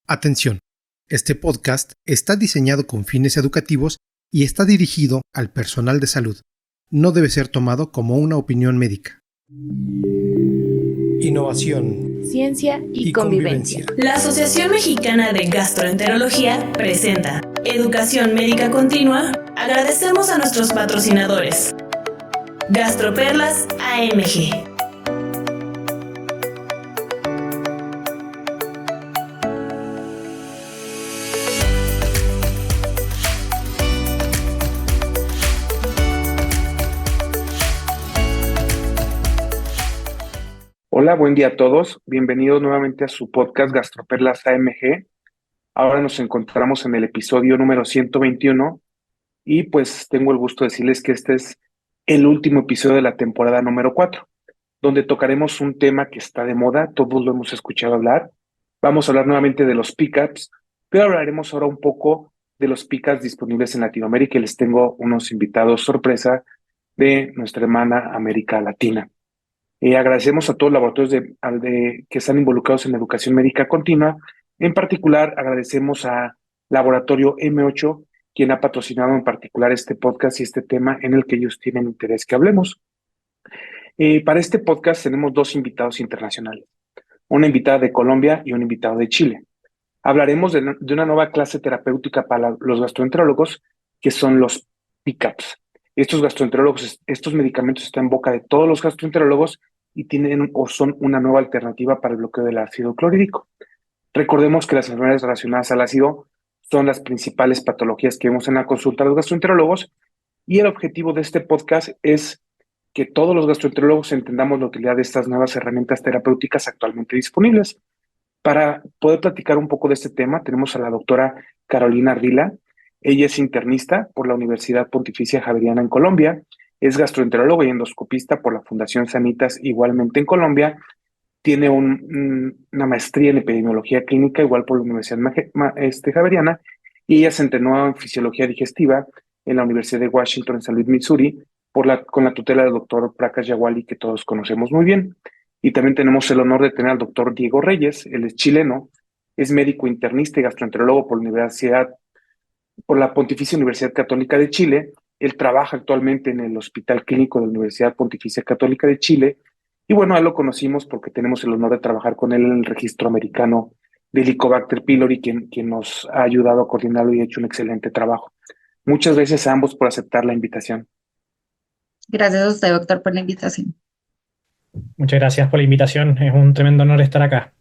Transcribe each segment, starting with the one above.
Atención, este podcast está diseñado con fines educativos y está dirigido al personal de salud. No debe ser tomado como una opinión médica. Innovación, ciencia y convivencia. La Asociación Mexicana de Gastroenterología presenta Educación Médica Continua. Agradecemos a nuestros patrocinadores. Gastroperlas AMG. Hola, buen día a todos. Bienvenidos nuevamente a su podcast Gastroperlas AMG. Ahora nos encontramos en el episodio número 121 y pues tengo el gusto de decirles que este es el último episodio de la temporada número 4, donde tocaremos un tema que está de moda, todos lo hemos escuchado hablar. Vamos a hablar nuevamente de los pickups, pero hablaremos ahora un poco de los pickups disponibles en Latinoamérica y les tengo unos invitados sorpresa de nuestra hermana América Latina. Agradecemos a todos los laboratorios que están involucrados en la educación médica continua. En particular, agradecemos a Laboratorio M8, quien ha patrocinado en particular este podcast y este tema en el que ellos tienen interés que hablemos. Para este podcast tenemos dos invitados internacionales, una invitada de Colombia y un invitado de Chile. Hablaremos de una nueva clase terapéutica para los gastroenterólogos, que son los pickups. Estos gastroenterólogos, estos medicamentos están en boca de todos los gastroenterólogos y tienen o son una nueva alternativa para el bloqueo del ácido clorhídrico. Recordemos que las enfermedades relacionadas al ácido son las principales patologías que vemos en la consulta de los gastroenterólogos y el objetivo de este podcast es que todos los gastroenterólogos entendamos la utilidad de estas nuevas herramientas terapéuticas actualmente disponibles. Para poder platicar un poco de este tema, tenemos a la doctora Carolina Ardila. Ella es internista por la Universidad Pontificia Javeriana en Colombia, es gastroenteróloga y endoscopista por la Fundación Sanitas, igualmente en Colombia. Tiene una maestría en epidemiología clínica, igual por la Universidad Javeriana, y ella se entrenó en fisiología digestiva en la Universidad de Washington en San Luis, Missouri, con la tutela del doctor Prakash Yawali, que todos conocemos muy bien. Y también tenemos el honor de tener al doctor Diego Reyes. Él es chileno, es médico internista y gastroenterólogo por la Pontificia Universidad Católica de Chile. Él trabaja actualmente en el Hospital Clínico de la Universidad Pontificia Católica de Chile. Y bueno, a él lo conocimos porque tenemos el honor de trabajar con él en el registro americano de Helicobacter pylori, quien nos ha ayudado a coordinarlo y ha hecho un excelente trabajo. Muchas gracias a ambos por aceptar la invitación. Gracias a usted, doctor, por la invitación. Muchas gracias por la invitación. Es un tremendo honor estar acá.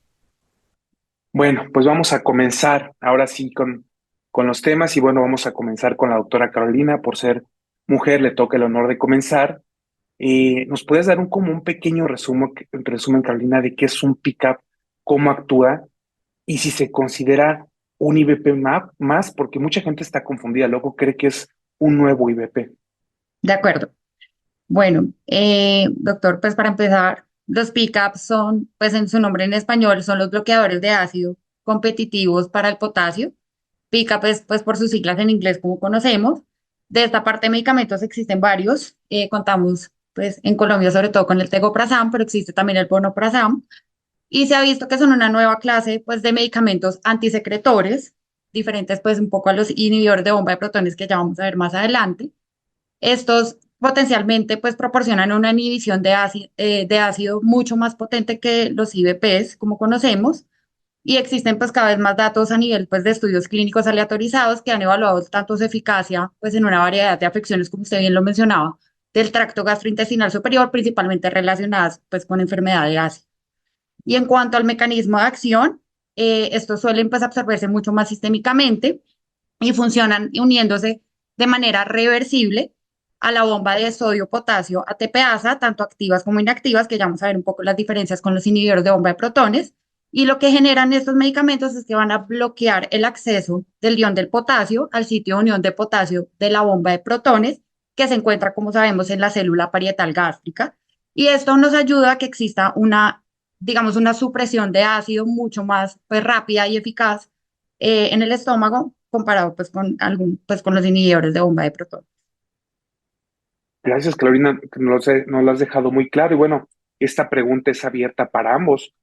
Bueno, pues vamos a comenzar ahora sí con los temas y bueno, vamos a comenzar con la doctora Carolina. Por ser mujer, le toca el honor de comenzar. ¿Nos puedes dar como un pequeño resumen, Carolina, de qué es un pickup, cómo actúa y si se considera un IVP más? Porque mucha gente está confundida, luego cree que es un nuevo IVP. De acuerdo. Bueno, doctor, pues para empezar, los pickups son, pues en su nombre en español, son los bloqueadores de ácido competitivos para el potasio. Pickup es, pues por sus siglas en inglés, como conocemos. De esta parte de medicamentos existen varios. Contamos, pues en Colombia, sobre todo con el tegoprazam, pero existe también el vonoprazam. Y se ha visto que son una nueva clase, pues, de medicamentos antisecretores, diferentes, pues, un poco a los inhibidores de bomba de protones que ya vamos a ver más adelante. Estos potencialmente pues proporcionan una inhibición de ácido mucho más potente que los IVPs, como conocemos, y existen pues cada vez más datos a nivel pues de estudios clínicos aleatorizados que han evaluado tanto su eficacia pues en una variedad de afecciones, como usted bien lo mencionaba, del tracto gastrointestinal superior, principalmente relacionadas pues con enfermedad de ácido. Y en cuanto al mecanismo de acción, estos suelen pues absorberse mucho más sistémicamente y funcionan uniéndose de manera reversible a la bomba de sodio-potasio ATPasa, tanto activas como inactivas, que ya vamos a ver un poco las diferencias con los inhibidores de bomba de protones. Y lo que generan estos medicamentos es que van a bloquear el acceso del ion del potasio al sitio de unión de potasio de la bomba de protones, que se encuentra, como sabemos, en la célula parietal gástrica. Y esto nos ayuda a que exista digamos, una supresión de ácido mucho más pues, rápida y eficaz en el estómago comparado pues, con los inhibidores de bomba de protones. Gracias, Carolina, que nos lo has dejado muy claro. Y bueno, esta pregunta es abierta para ambos.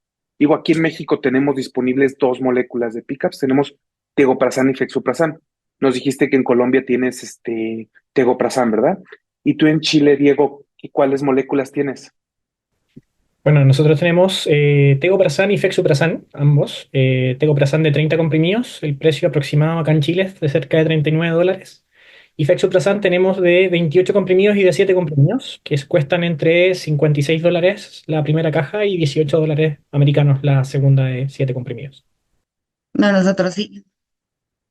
Digo, aquí en México tenemos disponibles dos moléculas de pickups, tenemos tegoprazán y fexoprazán. Nos dijiste que en Colombia tienes tegoprazán, ¿verdad? Y tú en Chile, Diego, ¿cuáles moléculas tienes? Bueno, nosotros tenemos tegoprazán y fexoprazán, ambos. Tegoprazán de 30 comprimidos, el precio aproximado acá en Chile es de cerca de $39. Y fexoprazán tenemos de 28 comprimidos y de 7 comprimidos, cuestan entre $56 la primera caja y $18 americanos la segunda de 7 comprimidos. No, nosotros sí.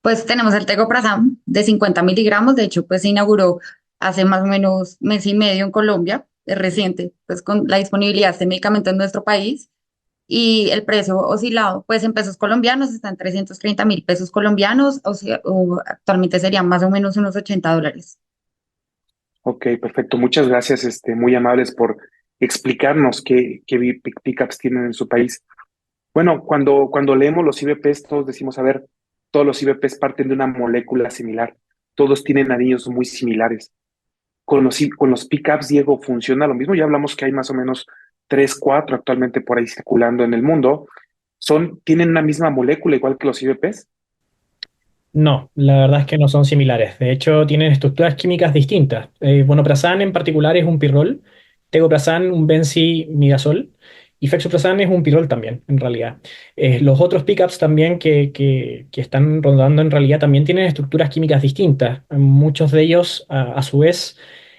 Pues tenemos el tegoprazán de 50 miligramos, de hecho, pues se inauguró hace más o menos mes y medio en Colombia, es reciente, pues con la disponibilidad de este medicamento en nuestro país y el precio oscilado, pues en pesos colombianos está en 330.000 pesos colombianos, o sea, actualmente serían más o menos unos $80. Ok, perfecto. Muchas gracias, muy amables por explicarnos qué pickups tienen en su país. Bueno, cuando leemos los IBPs, todos decimos, a ver, todos los IBPs parten de una molécula similar, todos tienen anillos muy similares. Con los pickups, Diego, funciona lo mismo. Ya hablamos que hay más o menos tres, cuatro actualmente por ahí circulando en el mundo. ¿Tienen una misma molécula igual que los IBPs? No, la verdad es que no son similares. De hecho, tienen estructuras químicas distintas. Vonoprazán en particular es un pirrol, tegoprazán un benzimidazol y fexoprazán es un pirrol también, en realidad. Los otros pickups también que están rondando en realidad también tienen estructuras químicas distintas. Muchos de ellos, a su vez,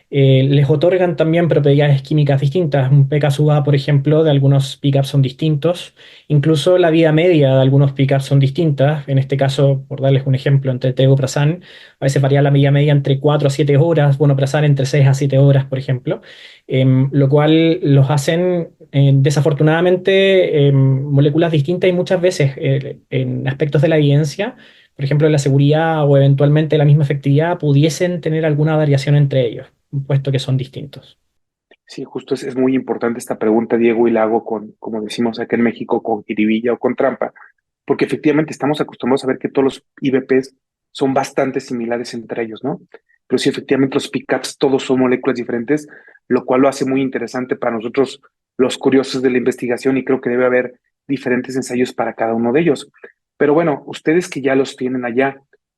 les otorgan también propiedades químicas distintas. Un pKa, por ejemplo, de algunos pickups son distintos. Incluso la vida media de algunos pickups son distintas. En este caso, por darles un ejemplo, entre tegoprazán, a veces varía la vida media entre 4 a 7 horas, vonoprazán entre 6 a 7 horas, por ejemplo, lo cual los hacen, desafortunadamente, moléculas distintas y muchas veces en aspectos de la evidencia, por ejemplo, la seguridad o eventualmente la misma efectividad, pudiesen tener alguna variación entre ellos, puesto que son distintos. Sí, justo es muy importante esta pregunta, Diego, y la hago como decimos acá en México, con jiribilla o con trampa, porque efectivamente estamos acostumbrados a ver que todos los IBPs son bastante similares entre ellos, ¿no? Pero sí, efectivamente los pickups todos son moléculas diferentes, lo cual lo hace muy interesante para nosotros, los curiosos de la investigación, y creo que debe haber diferentes ensayos para cada uno de ellos. Pero bueno, ustedes que ya los tienen allá,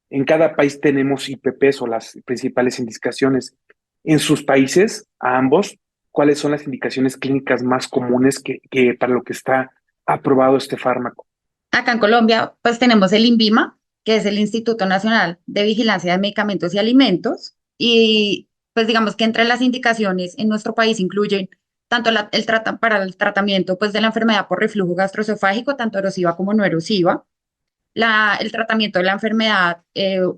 en cada país tenemos IPPs o las principales indicaciones. En sus países, a ambos, ¿cuáles son las indicaciones clínicas más comunes que para lo que está aprobado este fármaco? Acá en Colombia, pues tenemos el INVIMA, que es el Instituto Nacional de Vigilancia de Medicamentos y Alimentos, y pues digamos que entre las indicaciones en nuestro país incluyen tanto para el tratamiento pues de la enfermedad por reflujo gastroesofágico, tanto erosiva como no erosiva, el tratamiento de la enfermedad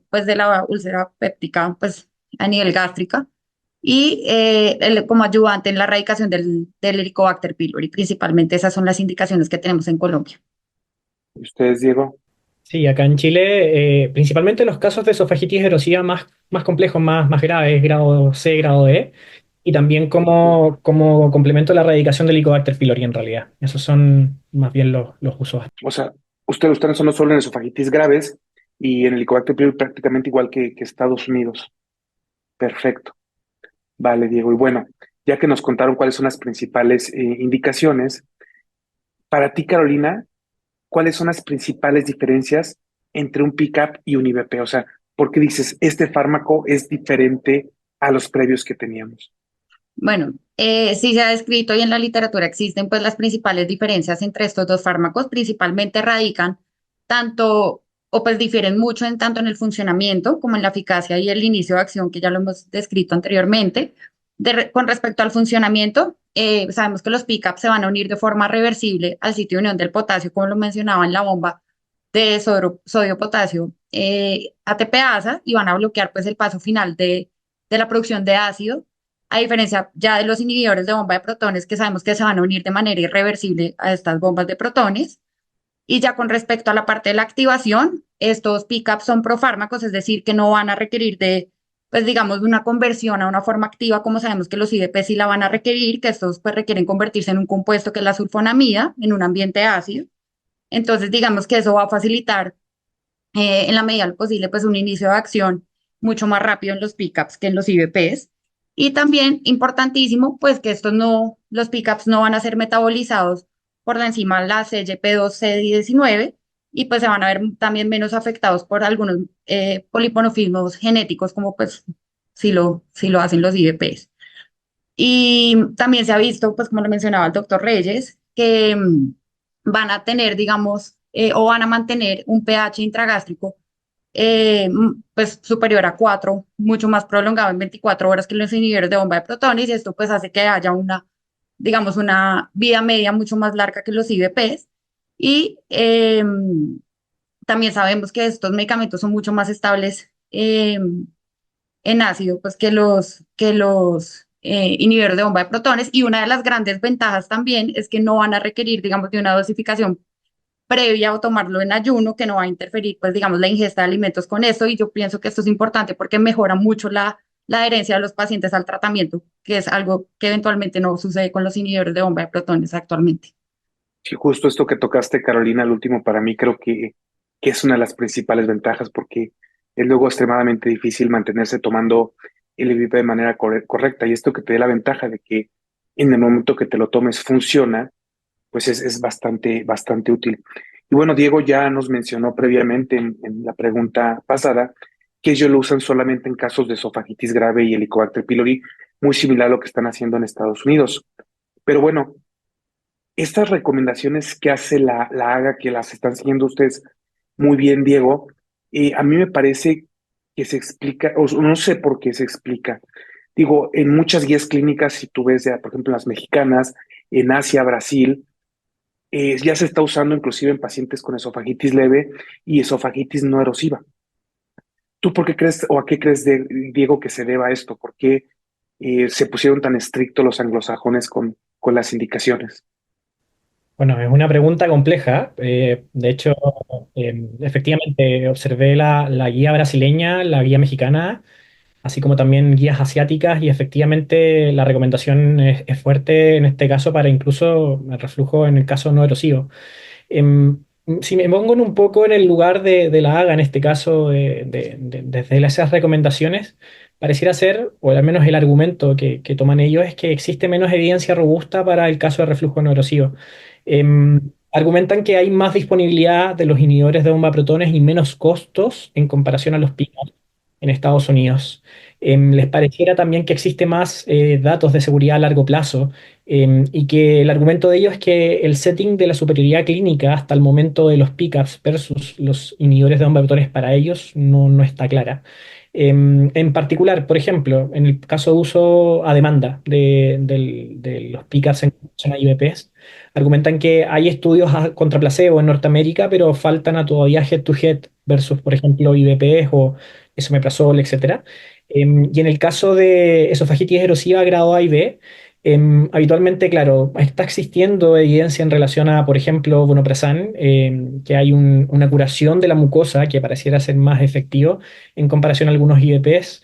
pues de la úlcera péptica pues a nivel gástrica y como ayudante en la erradicación del Helicobacter pylori. Principalmente esas son las indicaciones que tenemos en Colombia. ¿Y ustedes, Diego? Sí, acá en Chile, principalmente los casos de esofagitis erosiva más complejos, más graves, grado C, grado E, y también como complemento a la erradicación del Helicobacter pylori en realidad. Esos son más bien los usos. O sea, ustedes están no solo en esofagitis graves y en el Helicobacter pylori prácticamente igual que Estados Unidos. Perfecto. Vale, Diego. Y bueno, ya que nos contaron cuáles son las principales indicaciones, para ti, Carolina, ¿cuáles son las principales diferencias entre un pickup y un IBP? O sea, ¿por qué dices, este fármaco es diferente a los previos que teníamos? Bueno, sí se ha descrito y en la literatura existen pues las principales diferencias entre estos dos fármacos, principalmente radican tanto o pues difieren mucho tanto en el funcionamiento como en la eficacia y el inicio de acción que ya lo hemos descrito anteriormente. Con respecto al funcionamiento, sabemos que los pickups se van a unir de forma reversible al sitio de unión del potasio, como lo mencionaba en la bomba de sodio-potasio ATPasa y van a bloquear pues el paso final de la producción de ácido a diferencia ya de los inhibidores de bomba de protones que sabemos que se van a unir de manera irreversible a estas bombas de protones. Y ya con respecto a la parte de la activación, estos pickups son profármacos, es decir, que no van a requerir de, pues digamos, de una conversión a una forma activa, como sabemos que los IDP sí la van a requerir, que estos pues requieren convertirse en un compuesto que es la sulfonamida en un ambiente ácido. Entonces, digamos que eso va a facilitar en la medida de lo posible, pues un inicio de acción mucho más rápido en los pickups que en los IBPs. Y también importantísimo, pues que los pickups no van a ser metabolizados por encima la CYP2, CD19, y pues se van a ver también menos afectados por algunos poliponomorfismos genéticos, como pues si lo hacen los IVPs. Y también se ha visto, pues como lo mencionaba el doctor Reyes, que van a tener, digamos, o van a mantener un pH intragástrico pues superior a 4, mucho más prolongado en 24 horas que los inhibidores de bomba de protones, y esto pues hace que haya una, digamos, una vida media mucho más larga que los IVPs. Y también sabemos que estos medicamentos son mucho más estables en ácido pues que los inhibidores de bomba de protones, y una de las grandes ventajas también es que no van a requerir, digamos, de una dosificación previa o tomarlo en ayuno, que no va a interferir, pues, digamos, la ingesta de alimentos con esto. Y yo pienso que esto es importante porque mejora mucho la adherencia de los pacientes al tratamiento, que es algo que eventualmente no sucede con los inhibidores de bomba de protones actualmente. Sí, justo esto que tocaste, Carolina, el último para mí creo que es una de las principales ventajas porque es luego extremadamente difícil mantenerse tomando el IVP de manera correcta, y esto que te dé la ventaja de que en el momento que te lo tomes funciona, pues es bastante útil. Y bueno, Diego ya nos mencionó previamente en la pregunta pasada que ellos lo usan solamente en casos de esofagitis grave y Helicobacter pylori, muy similar a lo que están haciendo en Estados Unidos. Pero bueno, estas recomendaciones que hace la AGA, que las están siguiendo ustedes muy bien, Diego, a mí me parece que se explica, o no sé por qué se explica. Digo, en muchas guías clínicas, si tú ves, ya, por ejemplo, las mexicanas, en Asia, Brasil, ya se está usando inclusive en pacientes con esofagitis leve y esofagitis no erosiva. ¿Tú por qué crees o a qué crees, Diego, que se deba esto? ¿Por qué se pusieron tan estrictos los anglosajones con las indicaciones? Bueno, es una pregunta compleja. De hecho, efectivamente, observé la guía brasileña, la guía mexicana, así como también guías asiáticas, y efectivamente la recomendación es fuerte en este caso para incluso el reflujo en el caso no erosivo. Em, si me pongo un poco en el lugar de la AGA, en este caso, desde esas recomendaciones, pareciera ser, o al menos el argumento que toman ellos, es que existe menos evidencia robusta para el caso de reflujo no erosivo. Argumentan que hay más disponibilidad de los inhibidores de bomba de protones y menos costos en comparación a los PICAP en Estados Unidos. Les pareciera también que existe más datos de seguridad a largo plazo, y que el argumento de ellos es que el setting de la superioridad clínica hasta el momento de los pickups versus los inhibidores de bomba de botones para ellos no está clara. En particular, por ejemplo, en el caso de uso a demanda de los pickups en relación a IVPs, argumentan que hay estudios contra placebo en Norteamérica, pero faltan a todavía head-to-head versus, por ejemplo, IVPs o esomeprazol, etcétera. Y en el caso de esofagitis erosiva grado A y B, habitualmente, claro, está existiendo evidencia en relación a, por ejemplo, vonoprazan, que hay una curación de la mucosa que pareciera ser más efectivo en comparación a algunos IVPs,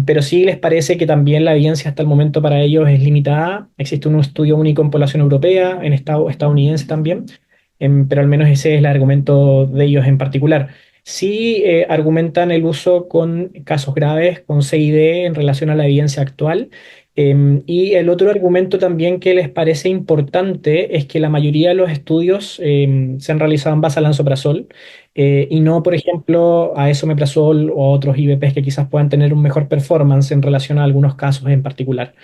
pero sí les parece que también la evidencia hasta el momento para ellos es limitada. Existe un estudio único en población europea, en estadounidense también, pero al menos ese es el argumento de ellos en particular. Sí, argumentan el uso con casos graves, con CID en relación a la evidencia actual. Y el otro argumento también que les parece importante es que la mayoría de los estudios se han realizado en base al lansoprazol, y no, por ejemplo, a esomeprazol o a otros IVPs que quizás puedan tener un mejor performance en relación a algunos casos en particular.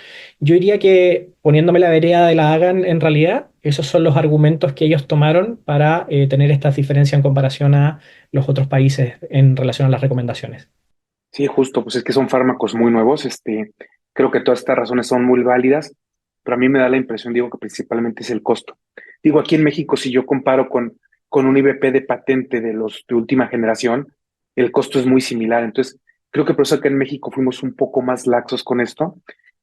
Yo diría que, poniéndome la vereda de la Hagan, en realidad, esos son los argumentos que ellos tomaron para tener esta diferencia en comparación a los otros países en relación a las recomendaciones. Sí, justo, pues es que son fármacos muy nuevos. Creo que todas estas razones son muy válidas, pero a mí me da la impresión, digo, que principalmente es el costo. Digo, aquí en México, si yo comparo con un IVP de patente de los de última generación, el costo es muy similar. Entonces, creo que por eso acá en México fuimos un poco más laxos con esto.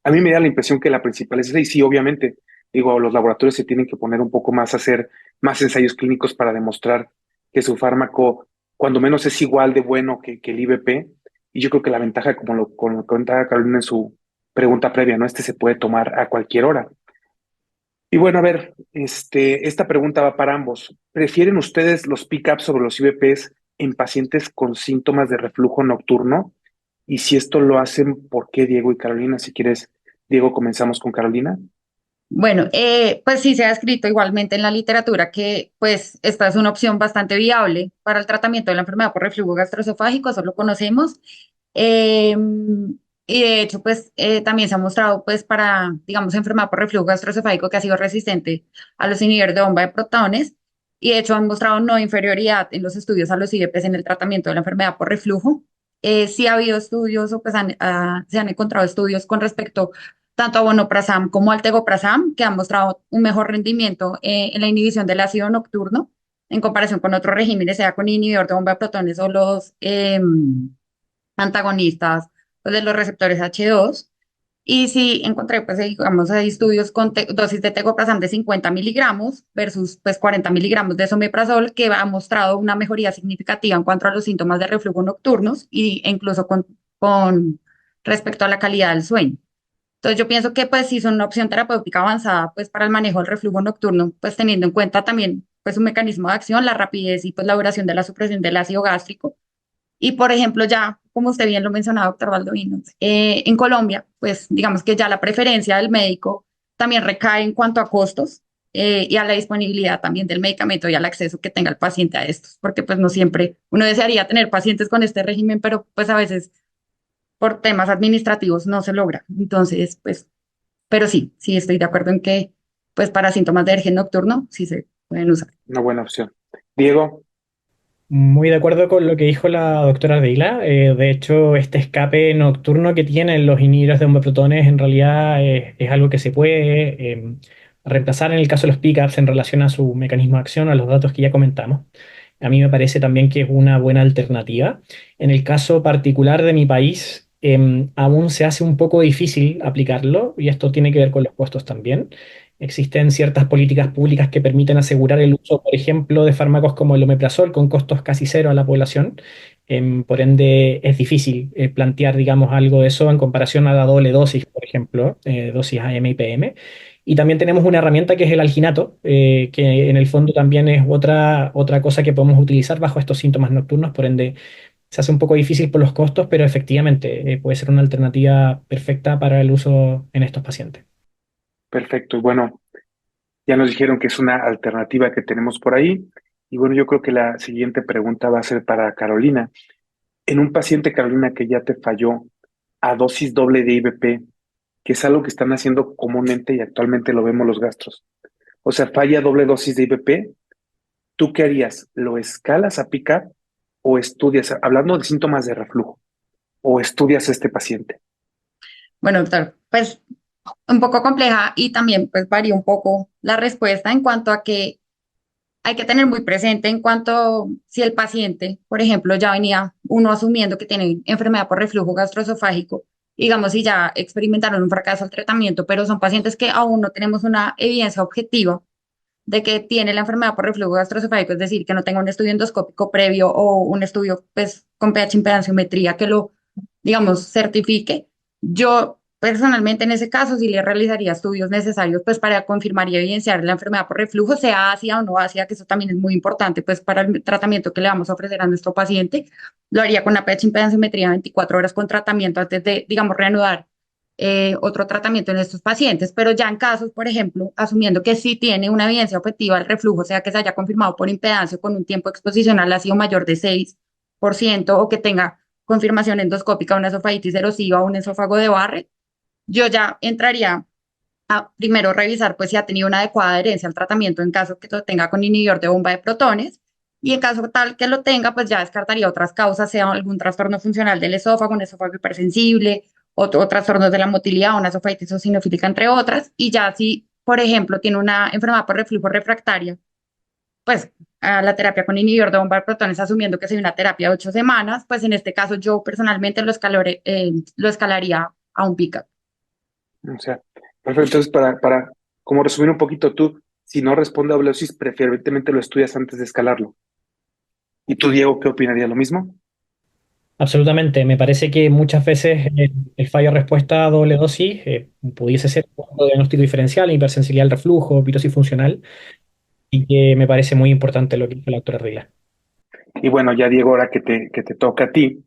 A mí me da la impresión que la principal es esa, y sí, obviamente, digo, los laboratorios se tienen que poner un poco más a hacer más ensayos clínicos para demostrar que su fármaco, cuando menos, es igual de bueno que el IVP. Y yo creo que la ventaja, como lo comentaba Carolina en su pregunta previa, ¿no? Se puede tomar a cualquier hora. Y bueno, a ver, esta pregunta va para ambos. ¿Prefieren ustedes los pick-ups sobre los IVPs en pacientes con síntomas de reflujo nocturno? Y si esto lo hacen, ¿por qué, Diego y Carolina? Si quieres, Diego, comenzamos con Carolina. Bueno, pues sí se ha escrito igualmente en la literatura que pues esta es una opción bastante viable para el tratamiento de la enfermedad por reflujo gastroesofágico, eso lo conocemos. Eh, y de hecho, pues también se ha mostrado pues para, digamos, enfermedad por reflujo gastroesofágico que ha sido resistente a los inhibidores de bomba de protones y de hecho han mostrado no inferioridad en los estudios a los IEPs en el tratamiento de la enfermedad por reflujo. Sí ha habido estudios o pues se han encontrado estudios con respecto tanto a vonoprazam como al tegoprazam, que han mostrado un mejor rendimiento en la inhibición del ácido nocturno en comparación con otros regímenes, sea con inhibidor de bomba de protones o los antagonistas pues, de los receptores H2. Y sí encontré, pues, digamos, hay estudios con dosis de tegoprazam de 50 miligramos versus, pues, 40 miligramos de someprazol, que ha mostrado una mejoría significativa en cuanto a los síntomas de reflujo nocturnos e incluso con respecto a la calidad del sueño. Entonces yo pienso que pues sí son una opción terapéutica avanzada pues para el manejo del reflujo nocturno, pues teniendo en cuenta también pues un mecanismo de acción, la rapidez y pues la duración de la supresión del ácido gástrico. Y por ejemplo ya, como usted bien lo mencionaba, doctor Valdovinos, en Colombia pues digamos que ya la preferencia del médico también recae en cuanto a costos y a la disponibilidad también del medicamento y al acceso que tenga el paciente a estos, porque pues no siempre uno desearía tener pacientes con este régimen, pero pues a veces por temas administrativos no se logra. Entonces, pues, pero sí, sí estoy de acuerdo en que, pues, para síntomas de alergia nocturno, sí se pueden usar. Una buena opción. Diego, Muy de acuerdo con lo que dijo la doctora Ardila. De hecho, este escape nocturno que tienen los inhibidores de protones en realidad es algo que se puede reemplazar en el caso de los pickups en relación a su mecanismo de acción, a los datos que ya comentamos. A mí me parece también que es una buena alternativa. En el caso particular de mi país, aún se hace un poco difícil aplicarlo y esto tiene que ver con los costos también. Existen ciertas políticas públicas que permiten asegurar el uso, por ejemplo, de fármacos como el omeprazol con costos casi cero a la población. Por ende, es difícil plantear, digamos, algo de eso en comparación a la doble dosis, por ejemplo, dosis AM y PM. Y también tenemos una herramienta que es el alginato, que en el fondo también es otra cosa que podemos utilizar bajo estos síntomas nocturnos. Por ende, se hace un poco difícil por los costos, pero efectivamente puede ser una alternativa perfecta para el uso en estos pacientes. perfecto. Y bueno, ya nos dijeron que es una alternativa que tenemos por ahí. Y bueno, yo creo que la siguiente pregunta va a ser para Carolina. En un paciente, Carolina, que ya te falló a dosis doble de IBP, que es algo que están haciendo comúnmente y actualmente lo vemos los gastros. O sea, falla doble dosis de IBP, ¿tú qué harías? ¿Lo escalas a picar o estudias, hablando de síntomas de reflujo, o estudias a este paciente? Bueno, doctor, pues un poco compleja y también pues varía un poco la respuesta en cuanto a que hay que tener muy presente en cuanto si el paciente, por ejemplo, ya venía uno asumiendo que tiene enfermedad por reflujo gastroesofágico, digamos, si ya experimentaron un fracaso al tratamiento, pero son pacientes que aún no tenemos una evidencia objetiva de que tiene la enfermedad por reflujo gastroesofágico, es decir, que no tenga un estudio endoscópico previo o un estudio pues, con pH impedanciometría que lo, digamos, certifique. Yo personalmente en ese caso sí le realizaría estudios necesarios pues para confirmar y evidenciar la enfermedad por reflujo, sea ácida o no ácida, que eso también es muy importante pues para el tratamiento que le vamos a ofrecer a nuestro paciente. Lo haría con una pH impedanciometría 24 horas con tratamiento antes de, digamos, reanudar otro tratamiento en estos pacientes, pero ya en casos, por ejemplo, asumiendo que sí tiene una evidencia objetiva del reflujo, sea que se haya confirmado por impedancia con un tiempo exposicional ha sido mayor de 6% o que tenga confirmación endoscópica, una esofagititis erosiva o un esófago de Barrett, yo ya entraría a primero revisar pues si ha tenido una adecuada adherencia al tratamiento en caso que lo tenga con inhibidor de bomba de protones y en caso tal que lo tenga pues ya descartaría otras causas, sea algún trastorno funcional del esófago, un esófago hipersensible o trastornos de la motilidad, una esofagititis eosinofílica entre otras y ya si por ejemplo tiene una enfermedad por reflujo refractaria pues a la terapia con inhibidor de bomba de protones, asumiendo que es una terapia de 8 semanas, pues en este caso yo personalmente lo escalaría a un pick-up. O sea, perfecto. Entonces, para como resumir un poquito, tú, si no responde a dosis, preferentemente lo estudias antes de escalarlo. ¿Y tú, Diego, qué opinarías? ¿Lo mismo? Absolutamente, me parece que muchas veces el fallo de respuesta a doble dosis pudiese ser un diagnóstico diferencial, hipersensibilidad al reflujo, pirosis funcional, y que me parece muy importante lo que dijo la doctora Rila. Y bueno, ya, Diego, ahora que te toca a ti,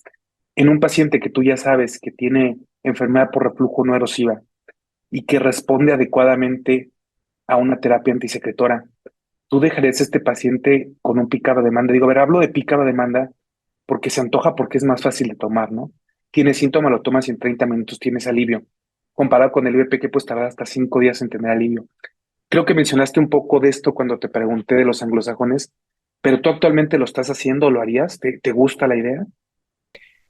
en un paciente que tú ya sabes que tiene enfermedad por reflujo no erosiva y que responde adecuadamente a una terapia antisecretora, ¿tú dejarías a este paciente con un picado a demanda? Digo, a ver, hablo de picado a demanda porque se antoja porque es más fácil de tomar, ¿no? Tienes síntoma, lo tomas y en 30 minutos tienes alivio. Comparado con el BP que puedes tardar hasta 5 días en tener alivio. Creo que mencionaste un poco de esto cuando te pregunté de los anglosajones, pero tú actualmente lo estás haciendo o lo harías. ¿Te gusta la idea?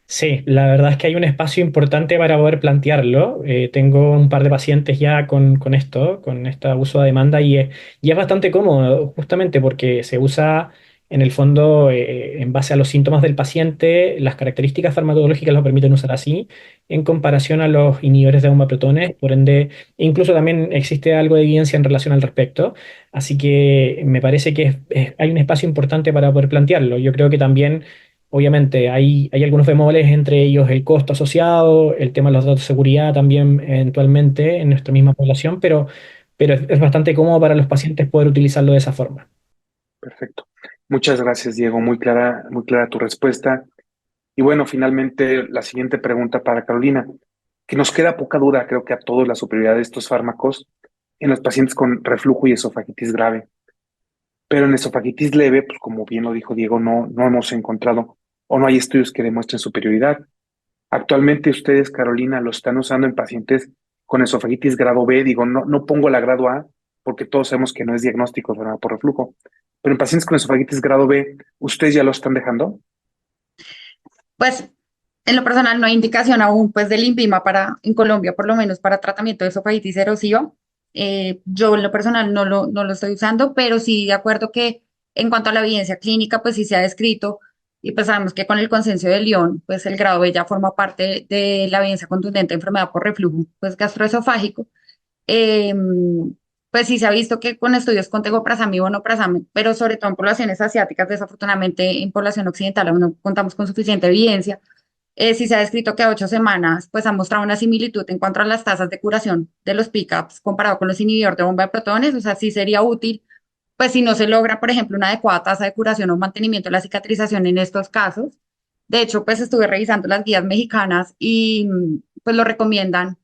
Sí, la verdad es que hay un espacio importante para poder plantearlo. Tengo un par de pacientes ya con esto, con este abuso de demanda y es bastante cómodo, justamente porque se usa en el fondo en base a los síntomas del paciente, las características farmacológicas lo permiten usar así, en comparación a los inhibidores de protones, por ende, incluso también existe algo de evidencia en relación al respecto. Así que me parece que hay un espacio importante para poder plantearlo. Yo creo que también. Obviamente, hay algunos bemoles, entre ellos el costo asociado, el tema de los datos de seguridad también eventualmente en nuestra misma población, pero es bastante cómodo para los pacientes poder utilizarlo de esa forma. Perfecto. Muchas gracias, Diego. Muy clara tu respuesta. Y bueno, finalmente la siguiente pregunta para Carolina, que nos queda poca duda, creo que a todos, la superioridad de estos fármacos en los pacientes con reflujo y esofagitis grave. Pero en esofagitis leve, pues como bien lo dijo Diego, no hemos encontrado o no hay estudios que demuestren superioridad. Actualmente ustedes, Carolina, lo están usando en pacientes con esofagitis grado B. Digo, no pongo la grado A porque todos sabemos que no es diagnóstico de por reflujo. Pero en pacientes con esofagitis grado B, ¿ustedes ya lo están dejando? Pues en lo personal no hay indicación aún pues del INVIMA para, en Colombia por lo menos para tratamiento de esofagitis erosiva. Yo en lo personal no lo estoy usando, pero sí de acuerdo que en cuanto a la evidencia clínica pues sí se ha descrito y pues sabemos que con el consenso de Lyon pues el grado B ya forma parte de la evidencia contundente de enfermedad por reflujo pues gastroesofágico. Eh, pues sí se ha visto que con estudios con tegoprazam y vonoprazam, pero sobre todo en poblaciones asiáticas, desafortunadamente en población occidental aún no contamos con suficiente evidencia. Sí se ha descrito que a 8 semanas pues ha mostrado una similitud en cuanto a las tasas de curación de los pickups comparado con los inhibidores de bomba de protones, o sea, sí sería útil, pues si no se logra, por ejemplo, una adecuada tasa de curación o mantenimiento de la cicatrización en estos casos. De hecho, pues estuve revisando las guías mexicanas y pues lo recomiendan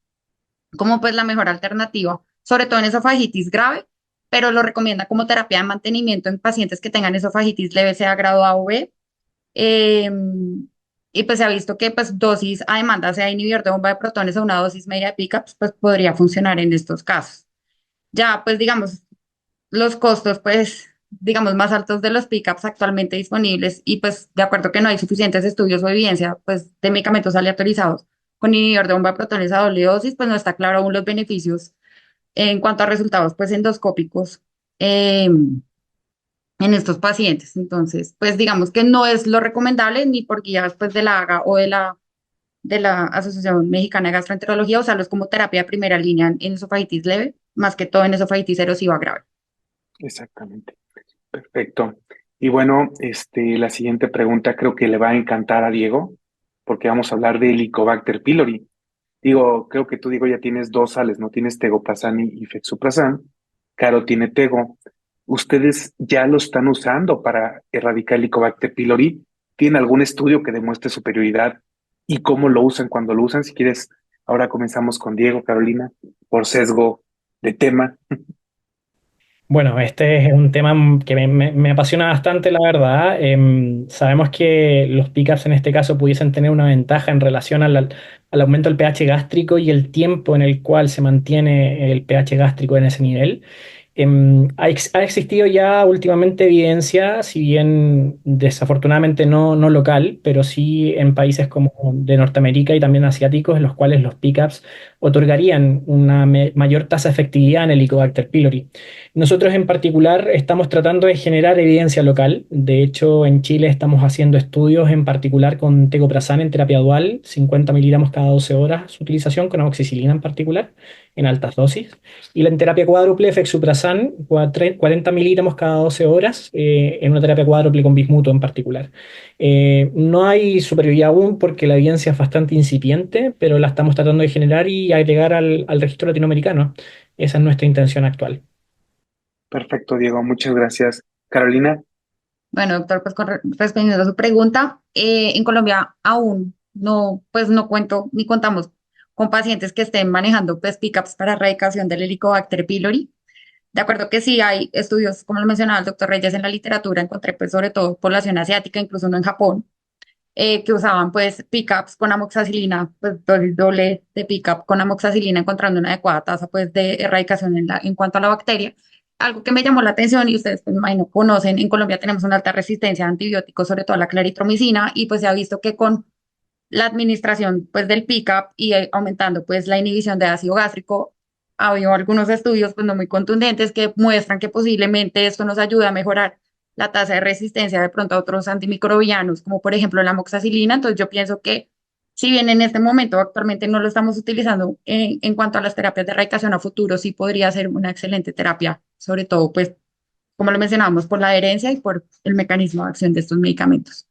como pues la mejor alternativa, sobre todo en esofagitis grave, pero lo recomienda como terapia de mantenimiento en pacientes que tengan esofagitis leve, sea grado A o B. Eh, y pues se ha visto que pues dosis a demanda, sea inhibidor de bomba de protones o una dosis media de pickups, pues podría funcionar en estos casos. Ya pues digamos, los costos pues digamos más altos de los pickups actualmente disponibles y pues de acuerdo que no hay suficientes estudios o evidencia pues de medicamentos aleatorizados con inhibidor de bomba de protones a doble dosis, pues no está claro aún los beneficios en cuanto a resultados pues endoscópicos en estos pacientes. Entonces, pues digamos que no es lo recomendable ni por guías pues de la AGA o de la Asociación Mexicana de Gastroenterología usarlos como terapia de primera línea en esofagitis leve, más que todo en esofagitis erosiva grave. Exactamente. Perfecto. Y bueno, la siguiente pregunta creo que le va a encantar a Diego, porque vamos a hablar de Helicobacter pylori. Digo, creo que tú, Diego, ya tienes dos sales, ¿no? Tienes tegoprazán y fexoprazán. Caro tiene tego. ¿Ustedes ya lo están usando para erradicar Helicobacter pylori? ¿Tienen algún estudio que demuestre superioridad y cómo lo usan cuando lo usan? Si quieres, ahora comenzamos con Diego, Carolina, por sesgo de tema. Bueno, este es un tema que me apasiona bastante, la verdad. Sabemos que los pickups en este caso pudiesen tener una ventaja en relación al aumento del pH gástrico y el tiempo en el cual se mantiene el pH gástrico en ese nivel. Ha existido ya últimamente evidencia, si bien desafortunadamente no local, pero sí en países como de Norteamérica y también asiáticos, en los cuales los pickups otorgarían una mayor tasa de efectividad en el Helicobacter pylori. Nosotros en particular estamos tratando de generar evidencia local. De hecho, en Chile estamos haciendo estudios en particular con tegoprazán en terapia dual, 50 miligramos cada 12 horas su utilización con amoxicilina en particular, en altas dosis. Y la en terapia cuádruple, fexuprazán, 40 miligramos cada 12 horas, en una terapia cuádruple con bismuto en particular. No hay superioridad aún porque la evidencia es bastante incipiente, pero la estamos tratando de generar y agregar al registro latinoamericano. Esa es nuestra intención actual. Perfecto, Diego, muchas gracias. Carolina, Bueno, doctor, pues respondiendo a su pregunta, en Colombia aún no, pues no cuento ni contamos con pacientes que estén manejando pues pickups para erradicación del Helicobacter pylori. De acuerdo que sí hay estudios, como lo mencionaba el doctor Reyes en la literatura, encontré pues sobre todo población asiática, incluso uno en Japón, que usaban pues pickups con amoxicilina, pues dosis doble de pickup con amoxicilina, encontrando una adecuada tasa pues de erradicación en cuanto a la bacteria. Algo que me llamó la atención y ustedes pues me imagino conocen, en Colombia tenemos una alta resistencia a antibióticos, sobre todo a la claritromicina, y pues se ha visto que con la administración pues del pickup y aumentando pues la inhibición de ácido gástrico, ha habido algunos estudios pues no muy contundentes que muestran que posiblemente esto nos ayuda a mejorar la tasa de resistencia de pronto a otros antimicrobianos, como por ejemplo la amoxicilina. Entonces yo pienso que si bien en este momento actualmente no lo estamos utilizando en cuanto a las terapias de erradicación a futuro, sí podría ser una excelente terapia, sobre todo pues como lo mencionábamos, por la adherencia y por el mecanismo de acción de estos medicamentos.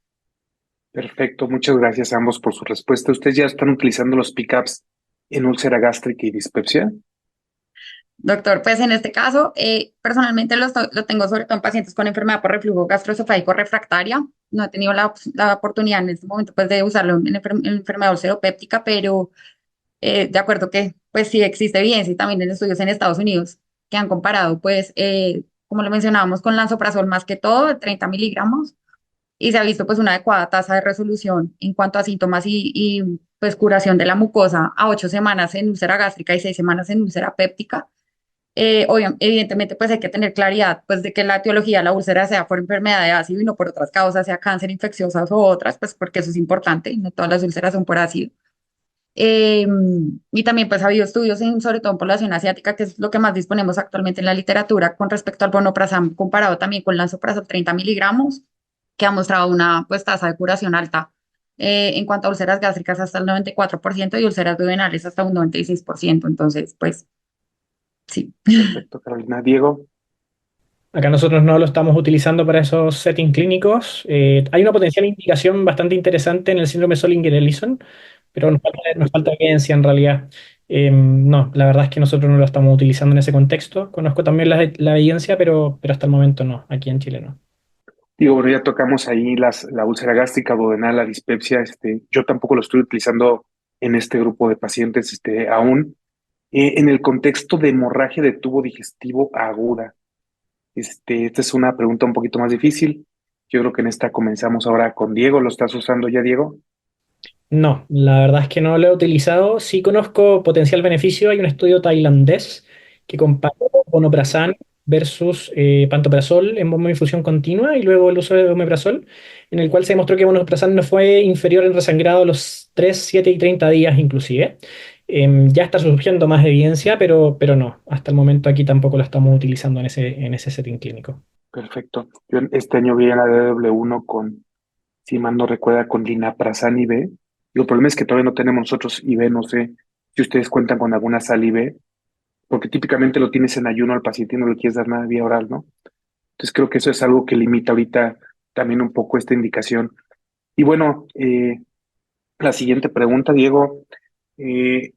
Perfecto, muchas gracias a ambos por su respuesta. ¿Ustedes ya están utilizando los pickups en úlcera gástrica y dispepsia? Doctor, pues en este caso, personalmente lo tengo sobre todo en pacientes con enfermedad por reflujo gastroesofágico refractaria. No he tenido la oportunidad en este momento pues, de usarlo en enfermedad ulceropéptica, pero de acuerdo que pues sí existe evidencia y también en estudios en Estados Unidos que han comparado, pues, como lo mencionábamos, con lansoprazol más que todo, de 30 miligramos, y se ha visto pues una adecuada tasa de resolución en cuanto a síntomas pues curación de la mucosa a 8 semanas en úlcera gástrica y 6 semanas en úlcera péptica. Evidentemente, pues hay que tener claridad, pues, de que la etiología de la úlcera sea por enfermedad de ácido y no por otras causas, sea cáncer, infecciosas o otras, pues, porque eso es importante, y no todas las úlceras son por ácido. Eh, y también, pues, ha habido estudios, sobre todo en población asiática, que es lo que más disponemos actualmente en la literatura, con respecto al vonoprazan, comparado también con lansoprazol 30 miligramos, que ha mostrado una, pues, tasa de curación alta en cuanto a úlceras gástricas hasta el 94% y úlceras duodenales hasta un 96%. Entonces, pues, sí. Perfecto, Carolina. Diego, Acá nosotros no lo estamos utilizando para esos settings clínicos. Hay una potencial indicación bastante interesante en el síndrome Zollinger-Ellison, pero nos falta evidencia en realidad. No, la verdad es que nosotros no lo estamos utilizando en ese contexto. Conozco también la evidencia, pero hasta el momento no, aquí en Chile no. digo, bueno, ya tocamos ahí la úlcera gástrica, duodenal, la dispepsia. Yo tampoco lo estoy utilizando en este grupo de pacientes, aún. En el contexto de hemorragia de tubo digestivo aguda, esta es una pregunta un poquito más difícil. Yo creo que en esta comenzamos ahora con Diego. ¿Lo estás usando ya, Diego? No, la verdad es que no lo he utilizado. Sí conozco potencial beneficio. Hay un estudio tailandés que comparó vonoprazan versus pantoprazol en bomba de infusión continua y luego el uso de omeprazol, en el cual se demostró que vonoprazan no fue inferior en resangrado a los 3, 7 y 30 días inclusive. Ya está surgiendo más evidencia, pero no. Hasta el momento aquí tampoco lo estamos utilizando en ese setting clínico. Perfecto. Yo este año vi a la DW1 con, si mal no recuerda, con linaprazán IV. Y el problema es que todavía no tenemos nosotros IV. No sé si ustedes cuentan con alguna sal IV, porque típicamente lo tienes en ayuno al paciente y no le quieres dar nada vía oral, ¿no? Entonces creo que eso es algo que limita ahorita también un poco esta indicación. Y bueno, la siguiente pregunta, Diego. Eh,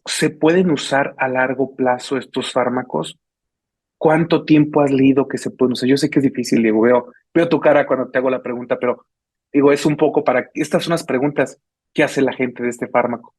¿Se pueden usar a largo plazo estos fármacos? ¿Cuánto tiempo has leído que se pueden usar? Yo sé que es difícil, Diego, veo tu cara cuando te hago la pregunta, pero digo, es un poco estas son las preguntas que hace la gente de este fármaco.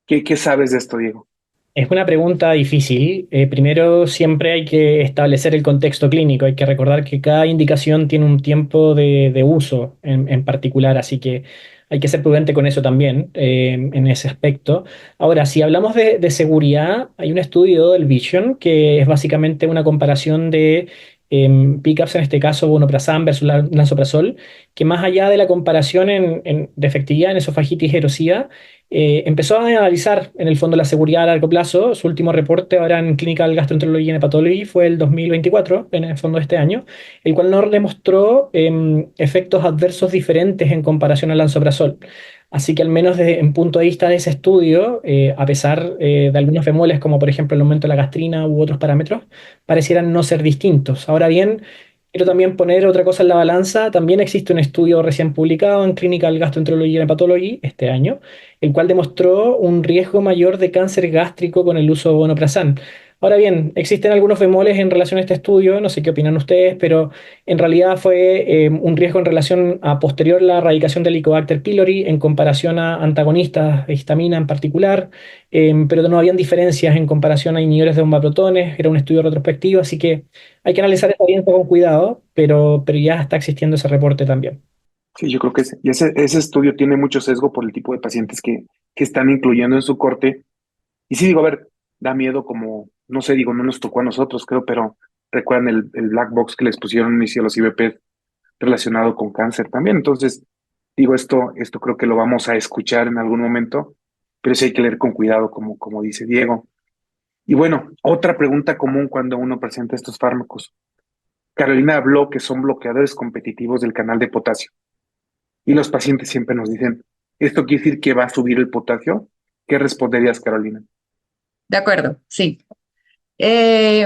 ¿Qué sabes de esto, Diego? Es una pregunta difícil. Primero, siempre hay que establecer el contexto clínico. Hay que recordar que cada indicación tiene un tiempo de uso en particular, así que hay que ser prudente con eso también, en ese aspecto. Ahora, si hablamos de seguridad, hay un estudio del Vision que es básicamente una comparación de pickups, en este caso vonoprazan versus lansoprazol, que más allá de la comparación de efectividad en esofagitis erosiva, empezó a analizar en el fondo la seguridad a largo plazo. Su último reporte ahora en Clinical Gastroenterology and Hepatology fue el 2024, en el fondo de este año, el cual no demostró efectos adversos diferentes en comparación al lansoprazol. Así que al menos en punto de vista de ese estudio, a pesar de algunos bemoles como por ejemplo el aumento de la gastrina u otros parámetros, parecieran no ser distintos. Ahora bien, quiero también poner otra cosa en la balanza. También existe un estudio recién publicado en Clinical Gastroenterology and Hepatology este año, el cual demostró un riesgo mayor de cáncer gástrico con el uso de vonoprazan. Ahora bien, existen algunos bemoles en relación a este estudio, no sé qué opinan ustedes, pero en realidad fue un riesgo en relación a posterior la erradicación del Helicobacter pylori en comparación a antagonistas de histamina en particular, pero no habían diferencias en comparación a inhibidores de bomba protones, era un estudio retrospectivo, así que hay que analizar esta evidencia con cuidado, pero ya está existiendo ese reporte también. Sí, yo creo que ese estudio tiene mucho sesgo por el tipo de pacientes que están incluyendo en su corte. Y sí, digo, a ver, da miedo como, no sé, digo, no nos tocó a nosotros, creo, pero recuerdan el black box que les pusieron inicio a los IBP relacionado con cáncer también. Entonces, digo, esto creo que lo vamos a escuchar en algún momento, pero sí hay que leer con cuidado, como dice Diego. Y bueno, otra pregunta común cuando uno presenta estos fármacos. Carolina habló que son bloqueadores competitivos del canal de potasio. Y los pacientes siempre nos dicen, ¿esto quiere decir que va a subir el potasio? ¿Qué responderías, Carolina? De acuerdo, sí.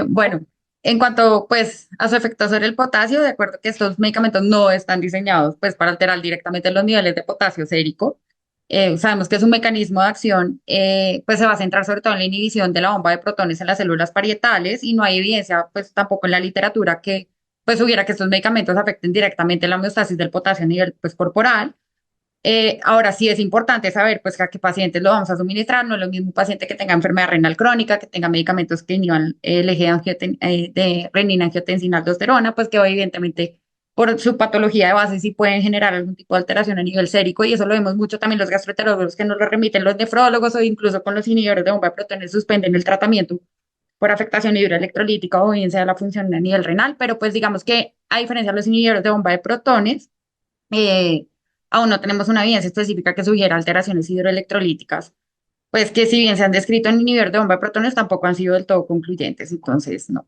Bueno, en cuanto pues a su efecto sobre el potasio, de acuerdo que estos medicamentos no están diseñados pues para alterar directamente los niveles de potasio sérico. Sabemos que su mecanismo de acción pues se va a centrar sobre todo en la inhibición de la bomba de protones en las células parietales y no hay evidencia pues tampoco en la literatura que pues hubiera que estos medicamentos afecten directamente la homeostasis del potasio a nivel pues corporal. Ahora sí es importante saber pues a qué pacientes lo vamos a suministrar, no es lo mismo un paciente que tenga enfermedad renal crónica, que tenga medicamentos que inhiban el eje de renina, angiotensina, aldosterona, pues que evidentemente por su patología de base sí pueden generar algún tipo de alteración a nivel sérico y eso lo vemos mucho también los gastroenterólogos que nos lo remiten los nefrólogos o incluso con los inhibidores de bomba de protones suspenden el tratamiento por afectación hidroelectrolítica o bien sea la función a nivel renal, pero pues digamos que a diferencia de los inhibidores de bomba de protones, eh, aún no tenemos una evidencia específica que sugiera alteraciones hidroelectrolíticas, pues que si bien se han descrito en inhibidor de bomba de protones, tampoco han sido del todo concluyentes, entonces no.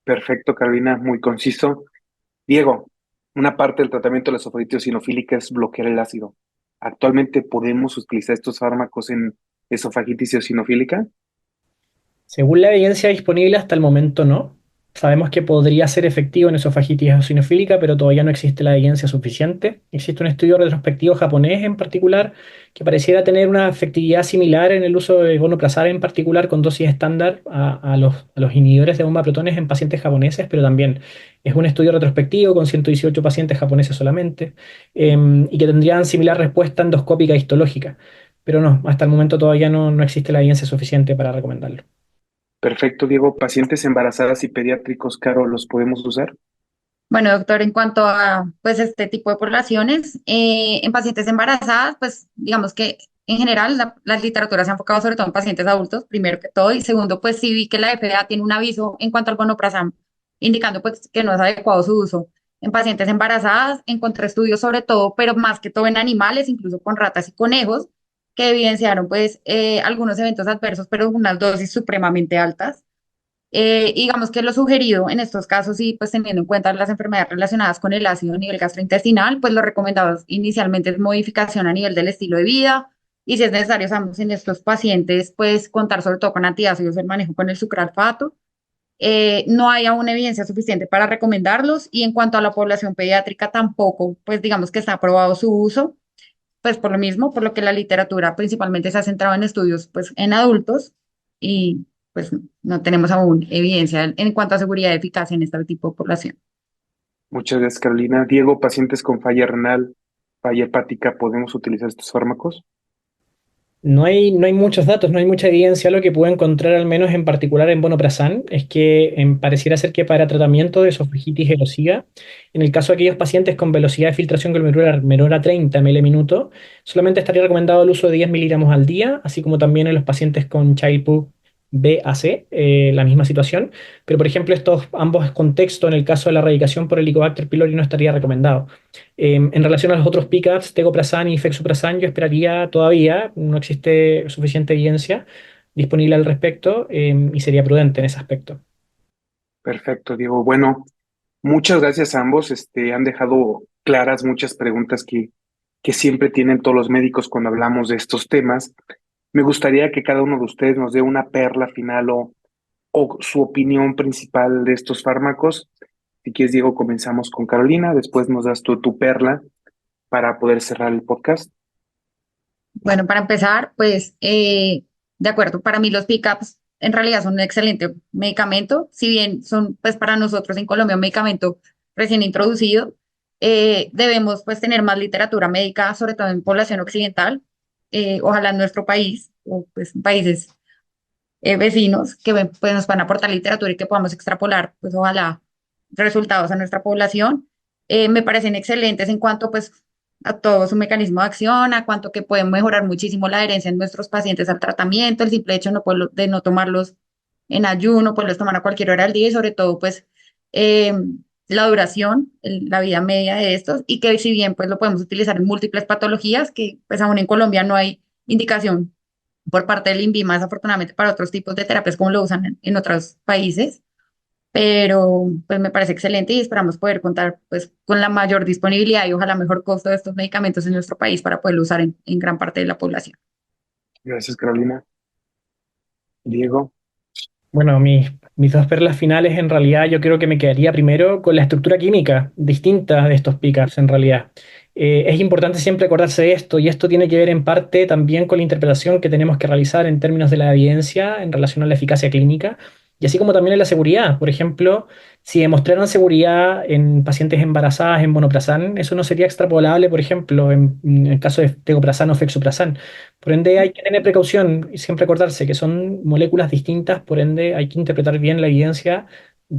Perfecto, Carolina, muy conciso. Diego, una parte del tratamiento de la esofagititis eosinofílica es bloquear el ácido. ¿Actualmente podemos utilizar estos fármacos en esofagitis eosinofílica? Según la evidencia disponible hasta el momento no. Sabemos que podría ser efectivo en esofagitis eosinofílica, pero todavía no existe la evidencia suficiente. Existe un estudio retrospectivo japonés en particular que pareciera tener una efectividad similar en el uso de vonoprazan en particular con dosis estándar a los inhibidores de bomba de protones en pacientes japoneses, pero también es un estudio retrospectivo con 118 pacientes japoneses solamente y que tendrían similar respuesta endoscópica histológica. Pero no, hasta el momento todavía no existe la evidencia suficiente para recomendarlo. Perfecto, Diego. ¿Pacientes embarazadas y pediátricos, Caro, los podemos usar? Bueno, doctor, en cuanto a pues este tipo de poblaciones, en pacientes embarazadas, pues digamos que en general la literatura se ha enfocado sobre todo en pacientes adultos, primero que todo, y segundo, pues sí vi que la FDA tiene un aviso en cuanto al vonoprazan, indicando pues que no es adecuado su uso. En pacientes embarazadas encontré estudios sobre todo, pero más que todo en animales, incluso con ratas y conejos, que evidenciaron pues algunos eventos adversos, pero unas dosis supremamente altas. Digamos que lo sugerido en estos casos y pues teniendo en cuenta las enfermedades relacionadas con el ácido a nivel gastrointestinal, pues lo recomendado inicialmente es modificación a nivel del estilo de vida y si es necesario, sabemos en estos pacientes pues contar sobre todo con antiácidos, el manejo con el sucralfato. No hay aún evidencia suficiente para recomendarlos y en cuanto a la población pediátrica tampoco, pues digamos que está aprobado su uso, pues por lo mismo, por lo que la literatura principalmente se ha centrado en estudios pues en adultos y pues no tenemos aún evidencia en cuanto a seguridad y eficacia en este tipo de población. Muchas gracias, Carolina. Diego, pacientes con falla renal, falla hepática, ¿podemos utilizar estos fármacos? No hay muchos datos, no hay mucha evidencia. Lo que puedo encontrar, al menos en particular en vonoprazan, es que pareciera ser que para tratamiento de esofagitis erosiva, en el caso de aquellos pacientes con velocidad de filtración glomerular menor a 30 ml minuto, solamente estaría recomendado el uso de 10 miligramos al día, así como también en los pacientes con Child-Pugh B a C, la misma situación. Pero, por ejemplo, estos ambos contextos, en el caso de la erradicación por Helicobacter pylori, no estaría recomendado. En relación a los otros pickups, tegoprazan y fexuprazan, yo esperaría todavía, no existe suficiente evidencia disponible al respecto y sería prudente en ese aspecto. Perfecto, Diego. Bueno, muchas gracias a ambos. Han dejado claras muchas preguntas que siempre tienen todos los médicos cuando hablamos de estos temas. Me gustaría que cada uno de ustedes nos dé una perla final o su opinión principal de estos fármacos. Si quieres, Diego, comenzamos con Carolina, después nos das tú tu perla para poder cerrar el podcast. Bueno, para empezar, pues de acuerdo, para mí los pickups en realidad son un excelente medicamento, si bien son pues para nosotros en Colombia un medicamento recién introducido, debemos pues tener más literatura médica, sobre todo en población occidental, ojalá en nuestro país o pues en países vecinos que pues, nos van a aportar literatura y que podamos extrapolar, pues ojalá resultados a nuestra población. Me parecen excelentes en cuanto pues a todo su mecanismo de acción, a cuanto que pueden mejorar muchísimo la adherencia en nuestros pacientes al tratamiento, el simple hecho de no tomarlos en ayuno, pues los tomar a cualquier hora del día y sobre todo pues eh, la duración, la vida media de estos y que si bien pues lo podemos utilizar en múltiples patologías, que pues aún en Colombia no hay indicación por parte del INVIMA, desafortunadamente para otros tipos de terapias como lo usan en otros países, pero pues me parece excelente y esperamos poder contar pues con la mayor disponibilidad y ojalá mejor costo de estos medicamentos en nuestro país para poderlo usar en gran parte de la población. Gracias, Carolina. Diego. Bueno, mis dos perlas finales en realidad yo creo que me quedaría primero con la estructura química distinta de estos pickups en realidad. Es importante siempre acordarse de esto y esto tiene que ver en parte también con la interpretación que tenemos que realizar en términos de la evidencia en relación a la eficacia clínica y así como también en la seguridad. Por ejemplo, si demostraran seguridad en pacientes embarazadas en vonoprazan, eso no sería extrapolable, por ejemplo, en el caso de tegoprazan o fexoprazan. Por ende, hay que tener precaución y siempre acordarse que son moléculas distintas, por ende, hay que interpretar bien la evidencia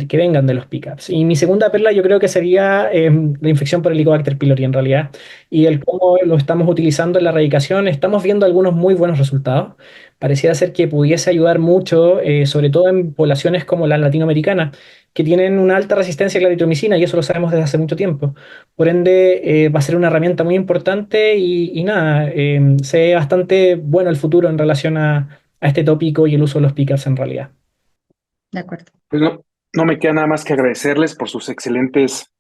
que vengan de los pickups. Y mi segunda perla yo creo que sería la infección por Helicobacter pylori en realidad y el cómo lo estamos utilizando en la erradicación. Estamos viendo algunos muy buenos resultados. Pareciera ser que pudiese ayudar mucho, sobre todo en poblaciones como la latinoamericana, que tienen una alta resistencia a la eritromicina y eso lo sabemos desde hace mucho tiempo. Por ende, va a ser una herramienta muy importante y nada, se ve bastante bueno el futuro en relación a este tópico y el uso de los pickups en realidad. De acuerdo. Pues no me queda nada más que agradecerles por sus excelentes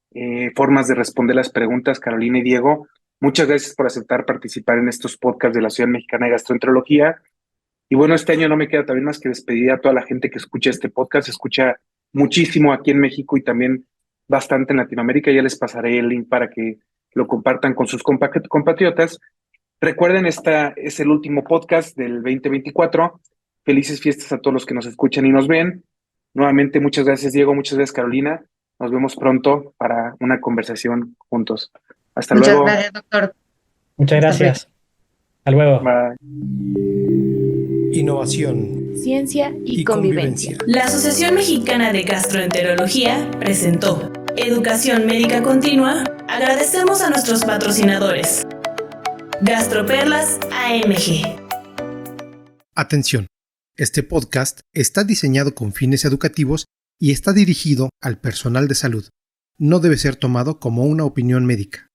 formas de responder las preguntas, Carolina y Diego. Muchas gracias por aceptar participar en estos podcasts de la Sociedad Mexicana de Gastroenterología. Y bueno, este año no me queda también más que despedir a toda la gente que escucha este podcast. Se escucha muchísimo aquí en México y también bastante en Latinoamérica. Ya les pasaré el link para que lo compartan con sus compatriotas. Recuerden, esta es el último podcast del 2024. Felices fiestas a todos los que nos escuchan y nos ven. Nuevamente, muchas gracias, Diego. Muchas gracias, Carolina. Nos vemos pronto para una conversación juntos. Hasta Muchas luego. gracias, doctor. Muchas Hasta luego. gracias. Hasta luego. Bye. Innovación Ciencia y convivencia. convivencia. La Asociación Mexicana de Gastroenterología presentó Educación Médica Continua. Agradecemos a nuestros patrocinadores. Gastroperlas AMG. Atención, este podcast está diseñado con fines educativos y está dirigido al personal de salud. No debe ser tomado como una opinión médica.